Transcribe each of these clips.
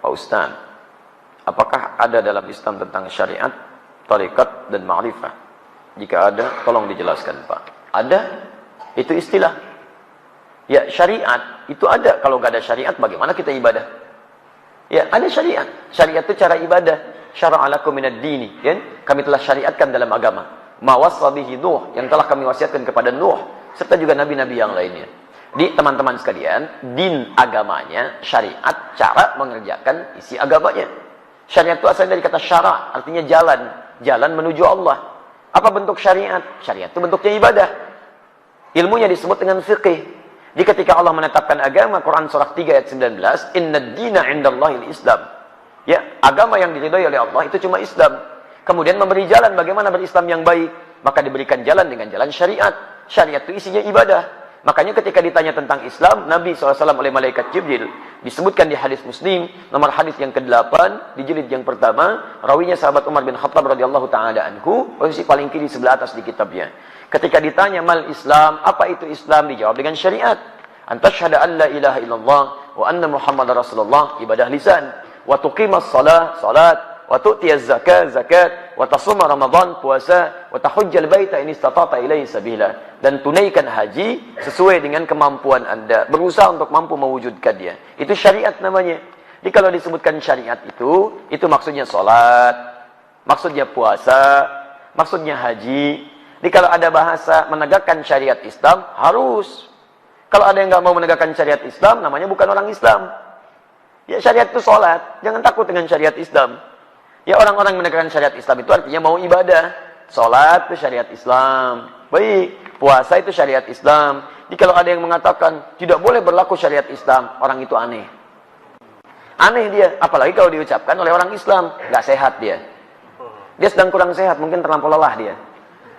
Pak Ustaz, apakah ada dalam Islam tentang syariat, tarikat, dan ma'rifah? Jika ada, tolong dijelaskan Pak. Ada, itu istilah. Ya, syariat itu ada. Kalau nggak ada syariat, bagaimana kita ibadah? Ya, ada syariat. Syariat itu cara ibadah. Syara'a lakum minad dini, kan? Kami telah syariatkan dalam agama. Ma wassa bihi Nuh, yang telah kami wasiatkan kepada Nuh, serta juga nabi-nabi yang lainnya. Di teman-teman sekalian, din agamanya, syariat, cara mengerjakan isi agamanya. Syariat itu asalnya dari kata syara', artinya jalan. Jalan menuju Allah. Apa bentuk syariat? Syariat itu bentuknya ibadah. Ilmunya disebut dengan fiqih. Jadi ketika Allah menetapkan agama, Quran surah 3 ayat 19, Inna dina indallahil Islam. Ya, agama yang diridhai oleh Allah itu cuma Islam. Kemudian memberi jalan bagaimana berislam yang baik. Maka diberikan jalan dengan jalan syariat. Syariat itu isinya ibadah. Makanya ketika ditanya tentang Islam, Nabi SAW oleh malaikat Jibril, disebutkan di hadis Muslim, nomor hadis yang ke-8, di jilid yang pertama, rawinya sahabat Umar bin Khattab radhiyallahu ta'ala anhu, posisi paling kiri sebelah atas di kitabnya. Ketika ditanya mal Islam, apa itu Islam? Dijawab dengan syariat. Antasyhada an la ilaha illallah wa anna Muhammadar Rasulullah, ibadah lisan. Wa tuqimas shalah, salat. Wa tu'tiyaz zakat, wa tasuma Ramadan, puasa, wa tahujjal baita in istata'ta ilaihi sabila. Dan tunaikan haji sesuai dengan kemampuan Anda. Berusaha untuk mampu mewujudkan dia. Itu syariat namanya. Jadi kalau disebutkan syariat itu maksudnya salat, maksudnya puasa, maksudnya haji. Jadi kalau ada bahasa menegakkan syariat Islam, harus. Kalau ada yang nggak mau menegakkan syariat Islam, namanya bukan orang Islam. Ya, syariat itu salat. Jangan takut dengan syariat Islam. Ya, orang-orang menegakkan syariat Islam itu artinya mau ibadah. Salat itu syariat Islam. Baik, puasa itu syariat Islam. Jadi kalau ada yang mengatakan tidak boleh berlaku syariat Islam, orang itu aneh. Aneh dia, apalagi kalau diucapkan oleh orang Islam, nggak sehat dia. Dia sedang kurang sehat, mungkin terlampau lelah dia.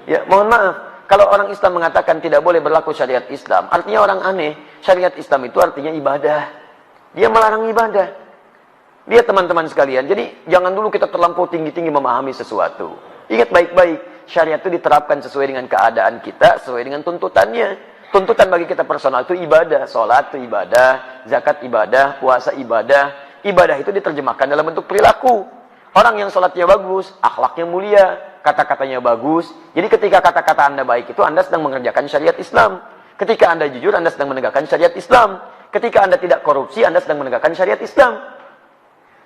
Ya, mohon maaf. Kalau orang Islam mengatakan tidak boleh berlaku syariat Islam, artinya orang aneh. Syariat Islam itu artinya ibadah. Dia melarang ibadah. Dia teman-teman sekalian, jadi jangan dulu kita terlampau tinggi-tinggi memahami sesuatu. Ingat baik-baik, syariat itu diterapkan sesuai dengan keadaan kita, sesuai dengan tuntutannya. Tuntutan bagi kita personal itu ibadah. Sholat itu ibadah, zakat ibadah, puasa ibadah. Ibadah itu diterjemahkan dalam bentuk perilaku. Orang yang sholatnya bagus, akhlaknya mulia, kata-katanya bagus. Jadi ketika kata-kata Anda baik itu Anda sedang mengerjakan syariat Islam. Ketika Anda jujur, Anda sedang menegakkan syariat Islam. Ketika Anda tidak korupsi, Anda sedang menegakkan syariat Islam.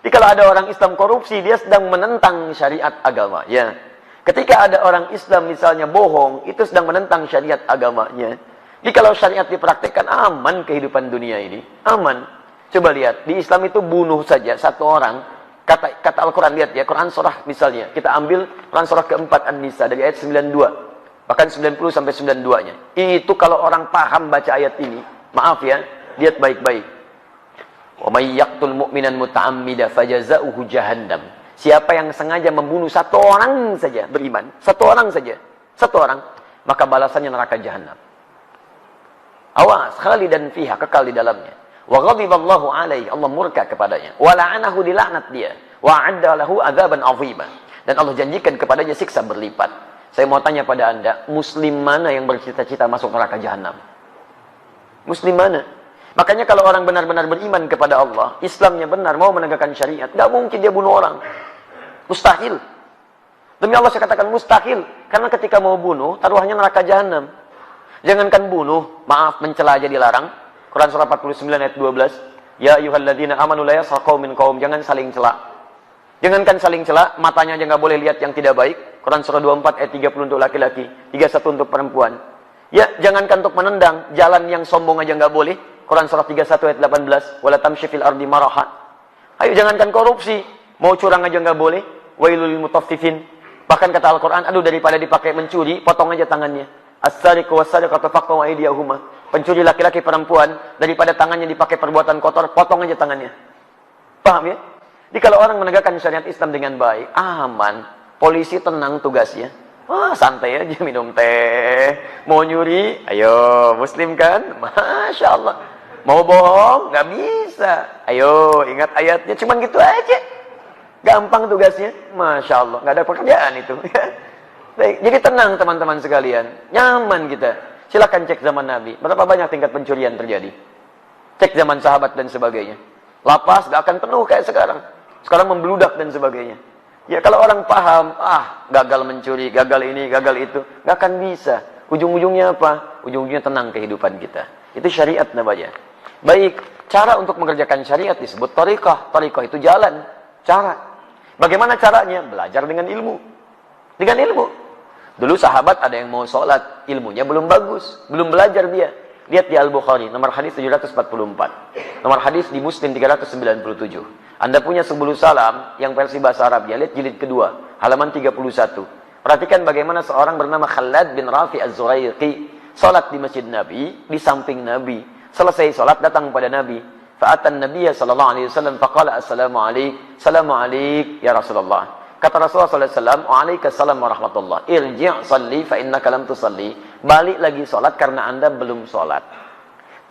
Jadi kalau ada orang Islam korupsi, dia sedang menentang syariat agama. Ya. Ketika ada orang Islam misalnya bohong, itu sedang menentang syariat agamanya. Jadi kalau syariat dipraktikkan, aman kehidupan dunia ini. Aman. Coba lihat, di Islam itu bunuh saja satu orang. Kata Al-Quran, lihat ya, Quran surah misalnya. Kita ambil Quran surah keempat An-Nisa dari ayat 92. Bahkan 90 sampai 92-nya. Itu kalau orang paham baca ayat ini, maaf ya, lihat baik-baik. Wa may yaqtul mu'minan muta'ammida fajaza'uhu jahannam. Siapa yang sengaja membunuh satu orang saja beriman, satu orang saja, satu orang, maka balasannya neraka jahanam. Awas, khalidan fiha, kekal di dalamnya. Wa ghadiballahu alaihi, Allah murka kepadanya. Wa la'anahu, dilaknat dia. Wa 'adda lahu 'adzaban 'azima. Dan Allah janjikan kepadanya siksa berlipat. Saya mau tanya pada Anda, muslim mana yang bercita-cita masuk neraka jahanam? Muslim mana? Makanya kalau orang benar-benar beriman kepada Allah, Islamnya benar, mau menegakkan syariat, nggak mungkin dia bunuh orang. Mustahil. Demi Allah saya katakan mustahil. Karena ketika mau bunuh, taruhannya neraka jahanam. Jangankan bunuh, maaf, mencela aja dilarang. Quran surah 49 ayat 12. Ya ayyuhalladzina amanu la yaskhar qaumin qaum. Jangan saling cela. Jangankan saling cela, matanya aja nggak boleh lihat yang tidak baik. Quran surah 24 ayat 30 untuk laki-laki, 31 untuk perempuan. Ya, jangankan untuk menendang, jalan yang sombong aja nggak boleh. Quran surah 31 ayat 18, wala tamshi fil ardi maraha. Ayo jangankan korupsi, mau curang aja nggak boleh. Wailul lil mutaffifin. Bahkan kata Al-Qur'an, aduh daripada dipakai mencuri, potong aja tangannya. As-sariqu was-sariqatu faqtu aydiyahuma. Pencuri laki-laki perempuan, daripada tangannya dipakai perbuatan kotor, potong aja tangannya. Paham ya? Jadi kalau orang menegakkan syariat Islam dengan baik, aman, polisi tenang tugasnya. Wah, santai aja minum teh. Mau nyuri, ayo, muslim kan? Masya Allah. Mau bohong? Nggak bisa. Ayo, ingat ayatnya. Cuman gitu aja. Gampang tugasnya. Masya Allah. Nggak ada pekerjaan itu. Baik. Jadi tenang teman-teman sekalian. Nyaman kita. Silakan cek zaman Nabi. Berapa banyak tingkat pencurian terjadi? Cek zaman sahabat dan sebagainya. Lapas gak akan penuh kayak sekarang. Sekarang membludak dan sebagainya. Ya kalau orang paham, gagal mencuri, gagal ini, gagal itu, gak akan bisa. Ujung-ujungnya apa? Ujung-ujungnya tenang kehidupan kita. Itu syariat namanya. Baik, cara untuk mengerjakan syariat disebut thariqah. Thariqah itu jalan, cara. Bagaimana caranya? Belajar dengan ilmu. Dengan ilmu. Dulu sahabat ada yang mau sholat, ilmunya belum bagus, belum belajar dia. Lihat di Al-Bukhari, nomor hadis 744. Nomor hadis di Muslim 397. Anda punya 10 salam yang versi bahasa Arabnya, lihat jilid kedua, halaman 31. Perhatikan bagaimana seorang bernama Khalad bin Rafi Az-Zuraiqi salat di masjid Nabi, di samping Nabi. Selesai salat datang pada Nabi. Fa'atan Nabiyya sallallahu alaihi wasallam faqala assalamu alaik, salamu alaik ya Rasulullah. Kata Rasulullah sallallahu alaihi wasallam, "Waalaikumsalam warahmatullah. Irji' salli fa innaka lam tusalli." Balik lagi salat karena Anda belum salat.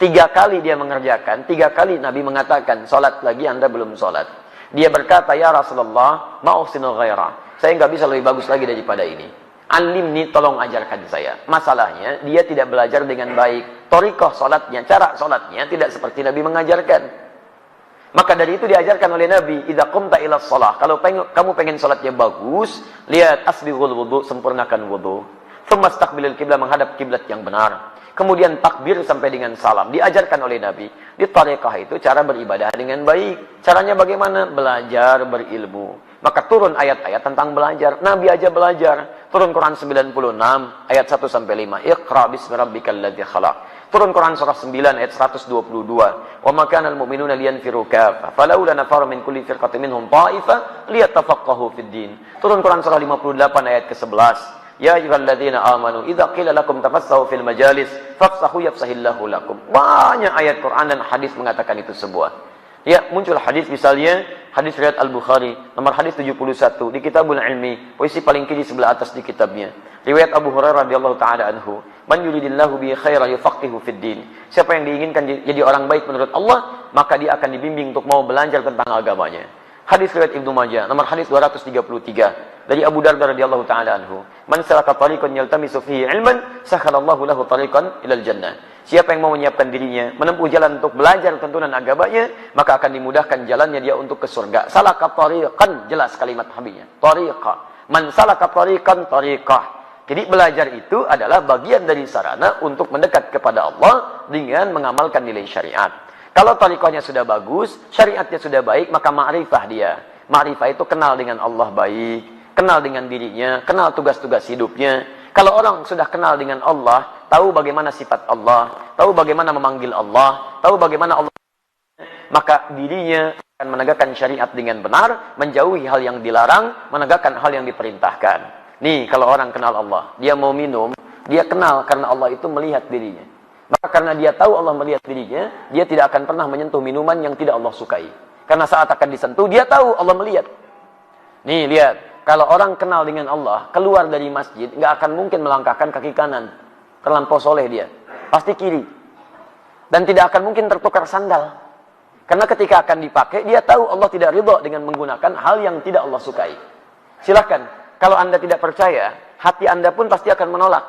3 kali dia mengerjakan, 3 kali Nabi mengatakan, "Salat lagi, Anda belum salat." Dia berkata, "Ya Rasulullah, ma uhsinu ghaira." Saya enggak bisa lebih bagus lagi daripada ini. Alimni, tolong ajarkan saya. Masalahnya, dia tidak belajar dengan baik. Thariqah salatnya, cara salatnya tidak seperti Nabi mengajarkan. Maka dari itu diajarkan oleh Nabi, idza qumta ila shalah, kalau kamu pengen salatnya bagus, lihat asbighul wudu, sempurnakan wudu. Tsumma istaqbilil qiblah, menghadap kiblat yang benar. Kemudian takbir sampai dengan salam. Diajarkan oleh Nabi. Di thariqah itu cara beribadah dengan baik. Caranya bagaimana? Belajar berilmu. Maka turun ayat-ayat tentang belajar. Nabi aja belajar. Turun Quran 96 ayat 1 sampai 5. Iqra bismi rabbikal ladzi khalaq. Turun Quran surah 9 ayat 122. Wa ma kana al-mu'minuna liyanfiru kaffah. Falaula nafara min kulli firqatin minhum ta'ifah liyatafaqahu fid din. Turun Quran surah 58 ayat ke-11. Ya ayyuhalladzina amanu idza qila lakum tafassahu fil majalis fafsahu yafsahillahu lakum. Banyak ayat Quran dan hadis mengatakan itu semua. Ya, muncul hadis misalnya hadis riwayat Al-Bukhari nomor hadis 71 di Kitabul Ilmi, posisi paling kiri sebelah atas di kitabnya. Riwayat Abu Hurairah radhiyallahu taala anhu, "Man yuridillahu bihi khairan yufaqihu fid din." Siapa yang diinginkan jadi orang baik menurut Allah, maka dia akan dibimbing untuk mau belajar tentang agamanya. Hadis riwayat Ibnu Majah nomor hadis 233 dari Abu Darda radhiyallahu taala anhu, "Man salaka tariqan yaltamisu fihi ilman, sakhalallahu lahu tariqan ilal jannah." Siapa yang mau menyiapkan dirinya menempuh jalan untuk belajar tuntunan agamanya, maka akan dimudahkan jalannya dia untuk ke surga. Salaka tariqan, jelas kalimat habisnya. Tariqah. Man salaka tariqan tariqah. Jadi belajar itu adalah bagian dari sarana untuk mendekat kepada Allah dengan mengamalkan nilai syariat. Kalau tariqahnya sudah bagus, syariatnya sudah baik, maka ma'rifah dia. Ma'rifah itu kenal dengan Allah baik, kenal dengan dirinya, kenal tugas-tugas hidupnya. Kalau orang sudah kenal dengan Allah, tahu bagaimana sifat Allah, tahu bagaimana memanggil Allah, tahu bagaimana Allah, maka dirinya akan menegakkan syariat dengan benar, menjauhi hal yang dilarang, menegakkan hal yang diperintahkan. Nih, kalau orang kenal Allah, dia mau minum, dia kenal karena Allah itu melihat dirinya. Maka karena dia tahu Allah melihat dirinya, dia tidak akan pernah menyentuh minuman yang tidak Allah sukai. Karena saat akan disentuh, dia tahu Allah melihat. Nih, lihat. Kalau orang kenal dengan Allah, keluar dari masjid, nggak akan mungkin melangkahkan kaki kanan. Terlampau soleh dia. Pasti kiri. Dan tidak akan mungkin tertukar sandal. Karena ketika akan dipakai, dia tahu Allah tidak ridha dengan menggunakan hal yang tidak Allah sukai. Silahkan. Kalau Anda tidak percaya, hati Anda pun pasti akan menolak.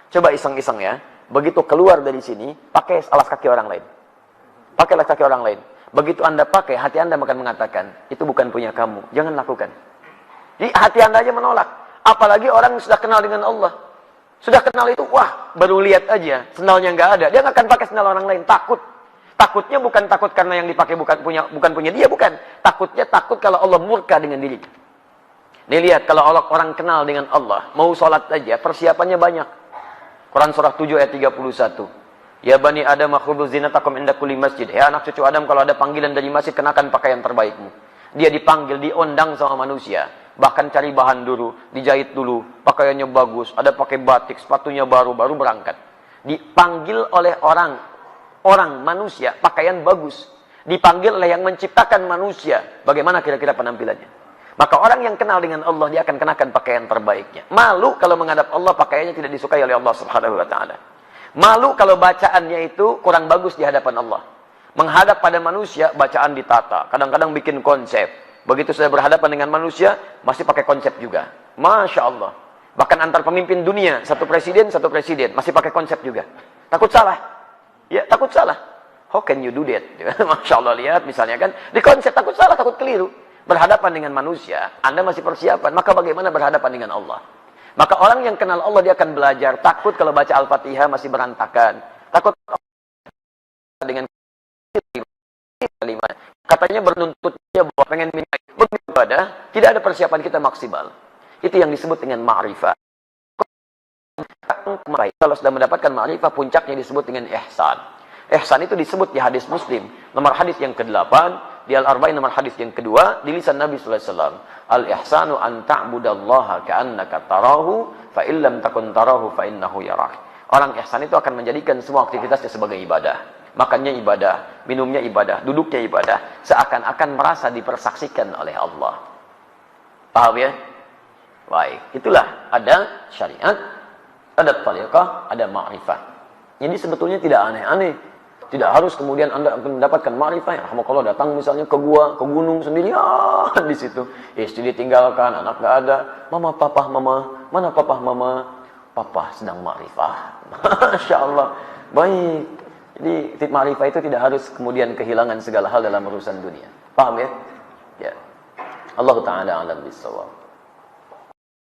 Coba iseng-iseng ya. Begitu keluar dari sini, pakai alas kaki orang lain. Pakai alas kaki orang lain. Begitu Anda pakai, hati Anda akan mengatakan, itu bukan punya kamu. Jangan lakukan. Jadi hati Anda aja menolak. Apalagi orang yang sudah kenal dengan Allah. Sudah kenal itu, wah, baru lihat aja. Sendalnya nggak ada. Dia nggak akan pakai sendal orang lain. Takut. Takutnya bukan takut karena yang dipakai bukan punya dia, bukan. Takutnya takut kalau Allah murka dengan diri. Nih lihat, kalau orang kenal dengan Allah, mau sholat aja, persiapannya banyak. Quran surah 7 ayat 31. Ya bani Adam khudhu zinatakum inda kulli masjid. Ya anak cucu Adam, kalau ada panggilan dari masjid, kenakan pakaian terbaikmu. Dia dipanggil, diundang sama manusia. Bahkan cari bahan dulu, dijahit dulu, pakaiannya bagus, ada pakai batik, sepatunya baru berangkat. Dipanggil oleh orang manusia, pakaian bagus. Dipanggil oleh yang menciptakan manusia, bagaimana kira-kira penampilannya. Maka orang yang kenal dengan Allah, dia akan kenakan pakaian terbaiknya. Malu kalau menghadap Allah, pakaiannya tidak disukai oleh Allah Subhanahu wa ta'ala. Malu kalau bacaannya itu kurang bagus di hadapan Allah. Menghadap pada manusia, bacaan ditata, kadang-kadang bikin konsep. Begitu sudah berhadapan dengan manusia, masih pakai konsep juga. Masya Allah. Bahkan antar pemimpin dunia, satu presiden, masih pakai konsep juga. Takut salah. Ya, takut salah. How can you do that? Masya Allah, lihat misalnya kan, di konsep takut salah, takut keliru. Berhadapan dengan manusia, Anda masih persiapan, maka bagaimana berhadapan dengan Allah? Maka orang yang kenal Allah, dia akan belajar. Takut kalau baca Al-Fatihah masih berantakan. Takut dengan kalimat. Katanya bernuntut dia bahwa pengen beribadah, tidak ada persiapan kita maksimal. Itu yang disebut dengan ma'rifah. Kalau sudah mendapatkan ma'rifah, puncaknya disebut dengan ihsan. Ihsan itu disebut di hadis Muslim, nomor hadis yang ke-8, di Al-Arba'in nomor hadis yang kedua, di lisan Nabi sallallahu alaihi wasallam. Al-ihsanu an ta'budallaha ka'annaka tarahu, fa illam takun tarahu fa innahu yarak. Orang ihsan itu akan menjadikan semua aktivitasnya sebagai ibadah. Makannya ibadah, minumnya ibadah, duduknya ibadah, seakan-akan merasa dipersaksikan oleh Allah. Paham ya? Baik, itulah ada syariat, ada tariqah, ada ma'rifah. Jadi sebetulnya tidak aneh-aneh. Tidak harus kemudian Anda akan mendapatkan ma'rifah. Ya, kalau datang misalnya ke gua, ke gunung sendirian di situ. Istri ditinggalkan, anak nggak ada. Mama, papa, mama. Mana papa, mama? Papa sedang ma'rifah. Masya Allah. Baik. Jadi ma'rifah itu tidak harus kemudian kehilangan segala hal dalam urusan dunia. Paham ya? Ya. Allah Ta'ala alam bisawab.